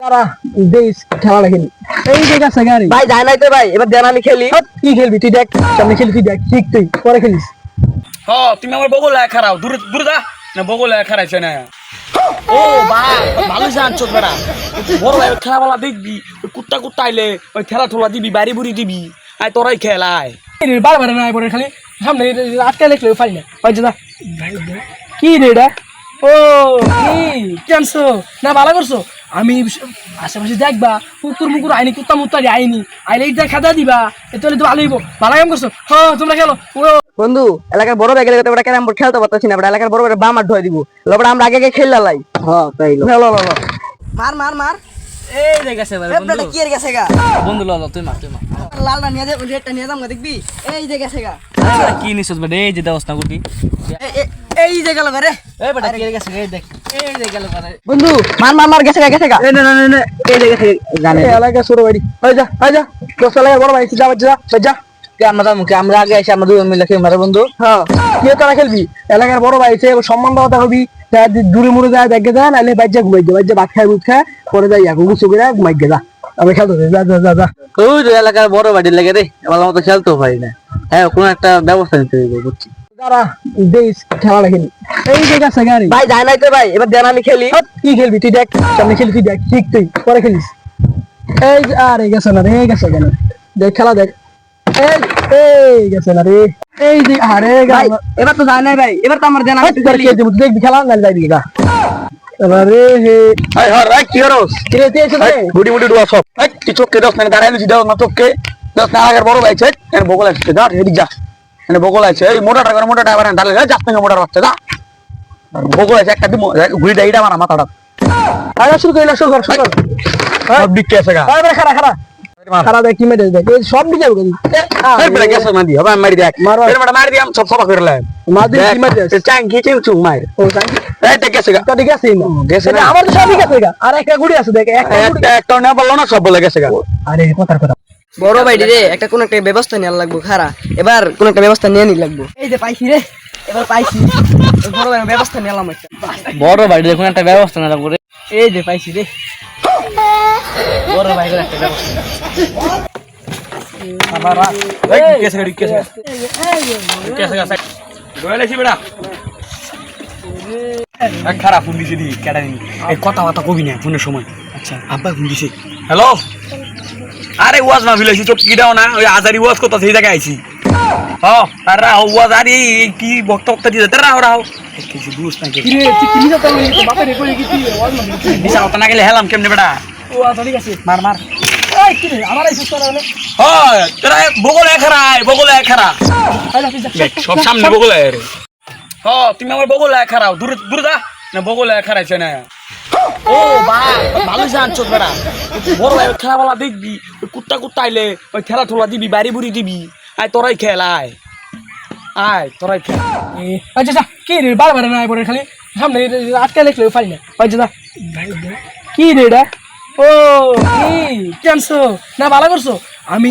তারা দেশ খেলা খেলি এই যে গেছে গাড়ি ভাই যায় নাই তো ভাই, এবার দেন আমি খেলি। কি খেলবি তুই? দেখ সামনে খেলি, তুই দেখ ঠিক তুই পরে খেলিস। হ তুমি আমার বগল খারাও দূরে দূরে যা না, বগল খারাইছে না। ও ভাই ভালো জানছো বেড়া, বড় ভাই খেলাবেলা দেখবি, ওই কুত্তা কুত্তা আইলে ওই খেলা ঠোলা দিবি, বাড়ি বুড়ি দিবি, আয় তোরাই খেলায় বারবার না পরে খালি সামনে আটকে লেখলে পারি না। ওই যে কি রে এটা? ও কি আনছো না, ভালো করছো। আমি আশেপাশে দেখবা কুকুর মুকুর আইনি, কুত্তা মুত্তারি আইনি, আইলে এটা খাদা দিবা, এতে তো ভালো হইব। ভালো কাম করছো। হ্যাঁ তোমরা খেলো। বন্ধু এলাকার বড় ভাই গেলে ওটা ক্যারাম বোর্ড খেলতে পারতেছি না, এলাকার বড় ভাই বাম আর ধোয়া দিব। লবড়া আমরা আগে আগে খেললা লাই। হ্যাঁ তাই মার মার মার। এই রে গেছে ভাই বন্ধু। এটা কি এর গেছে গা? বন্ধু ল তুই মার লালটা নিয়ে দে, রেডটা নিয়ে যাম দেখবি। এই যে গেছে গা। আরে কি নিছস বেটা, এই যে দেওস না গুটি। এই যে গেল রে। এই বেটা কি গেছে, এই দেখ এই যে গেল পারে। বন্ধু মার মার মার, গেছে গা গেছে গা। এই না না না এই যে গেছে জানে। এলাকা ছোট বাড়ি। ওই যা ওই যা দোস্ত এলাকার বড় ভাই, যা যা যা। আমরা আগে এসে আমরা দুজন মিলে খেলি বন্ধু। হ্যাঁ কি তোরা খেলবি? এলাকার বড় ভাই সে সম্মান দেওয়া হবি। দূরে মুড়ে যায় দেখে যায়, নাহলে বাজ্যা ঘুমাই যায়, বাজ্যা ভাত খায় বুঝ খায় পরে যাই গুছু করে ঘুমাই গে। যা আমি খেলতে যা যা যা যা। ওই তো এলাকার বড় বাড়ির লেগে রে, ভালো মতো খেলতেও পারি না। হ্যাঁ কোনো একটা ব্যবস্থা নিতে হবে বুঝছি। তারা দেশ খেলা খেলি এই যে গেছে গাড়ি। ভাই যায় নাই তো ভাই, এবার দেন আমি খেলি। কি খেলবি তুই? দেখ সামনে খেলি, তুই দেখ ঠিক তুই পরে খেলিস। এই আরে গেছে না রে, গেছে কেন? দেখ খেলা দেখ। এই এই গেছে না রে, এই যে আরে ভাই এবার তো যায় নাই ভাই, এবার তো আমার দেন আমি খেলি। দেখবি খেলা না যাবি গা। আরে হে হাই হর রাই কি হরস কি রে তুই এসে গুডি মুডি ডুয়া সব এই তুই চোখকে দস না দাঁড়াইলি দাও না চোখকে দস না, আগের বড় ভাই আছে এর বগল আছে, যা এদিক যা। এনে বগল আছে, এই মোটাটা করে মোটাটা আবার ডালে যা, যাস না মোটার বাচ্চা যা। বগল আছে একটা দিমো গুড়ি ডাইটা আমার মাথাটা। আরে শুরু কর সব দিকে আছে গা। আরে খারা খারা খারা দেখ কি মেরে দেখ এই সব দিকে যাবে। এই বেটা গেছে না দি হবে মারি দেখ, মারো। এর বেটা মারি দি আম সব সব করে লাই মাদি কি মেরে দেখ চাং গিয়ে চুং মার। ও জানি এই দেখ গেছে গা, তো ঠিক আছে না গেছে না। আমার তো সব ঠিক আছে গা। আর একটা গুড়ি আছে দেখ, একটা গুড়ি। একটা না বললো না, সব বলে গেছে গা। আরে কথার কথা বড় ভাই রে, একটা কোন একটা ব্যবস্থা নেওয়া লাগবে। খারা এবার কোন একটা ব্যবস্থা নিয়ে নি লাগবে। এই যে পাইছি রে, এবার পাইছি। বড় ভাই ব্যবস্থা নিলাম একটা। বড় ভাই দেখুন একটা ব্যবস্থা না করে। এই যে পাইছি রে, বড় ভাই একটা ব্যবস্থা। আবার এই গেছে গা, গেছে গা, গেছে গা। গোয়ালেছি বেটা খারাপ ফোন দিছে দি কেডা নি, এই কথা কথা কবি না ফোনের সময়। আচ্ছা আব্বা ফোন দিছে। হ্যালো, আরে ওয়াজ না ভিলেছি তো কিডাও না, ওই আজারি ওয়াজ কথা সেই জায়গায় আইছি। হ্যাঁ তারা ওয়াজ আরে কি বক্তা দিয়ে তারা ওরাও কিছু বুঝ না কি কি রে তুই কি নিতে পারলি? তো বাপে রে কই কি তুই ওয়াজ না দিশা কথা না গেলে হেলাম কেমনে বেটা। ও আচ্ছা ঠিক আছে। মার মার। এই কি রে আমার এই সুস্থ না হয় তোরা বগলে খারায়, বগলে খারা আই না তুই যা সব সামনে বগলে রে। হ্যাঁ তুমি আমার বগলে খারাও দূরে দূরে যা না, বগলে খারাইছে না। ও ভাই ভালো জানছো বেটা, বড় ভাই খেলাবেলা দেখবি, ওই কুত্তা কুত্তা আইলে ওই খেলা ঠোলা দিবি, বাড়ি বুড়ি দিবি, আয় তোরাই খেলায়, আয় তোরাই খেল। আচ্ছা যা কি রে বারবার না পরে খালি সামনে আটকে লেখলে পারি না। ওই যে যা কি রে এটা? ও কি আনছো না, ভালো করছো। আমি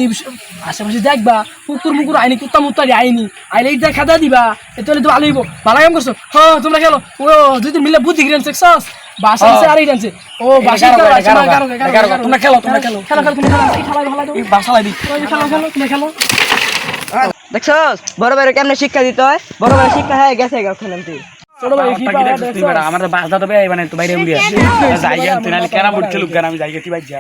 আশেপাশে দেখবা কুকুর মুকুর আইনি, কুত্তা মুত্তারি আইনি, আইলে এটা খাদা দিবা, এতে তো ভালো হইব। ভালো কাম করছো। হ্যাঁ তোমরা খেলো। ও দুই তিন মিলে বুদ্ধি গিরেন সেক্সস বাসা আছে আর এই ডান্সে। ও বাসা তোমরা খেলো, তোমরা খেলো, খেলো খেলো তুমি খেলো এই খেলা ভালো দাও বাসা লাগি। খেলো খেলো তুমি খেলো। দেখছো বড় ভাই কেমনে শিক্ষা দিতে হয়? বড় ভাই শিক্ষা হয়ে গেছে গা খেলেন তুই। ছোট ভাই কি পারা দেখছো? আমার বাস দাও তো মানে তো বাইরে উড়িয়া যাই গেছে নালে কেরাম উঠছিল, আমি যাই গেছি বাইজা।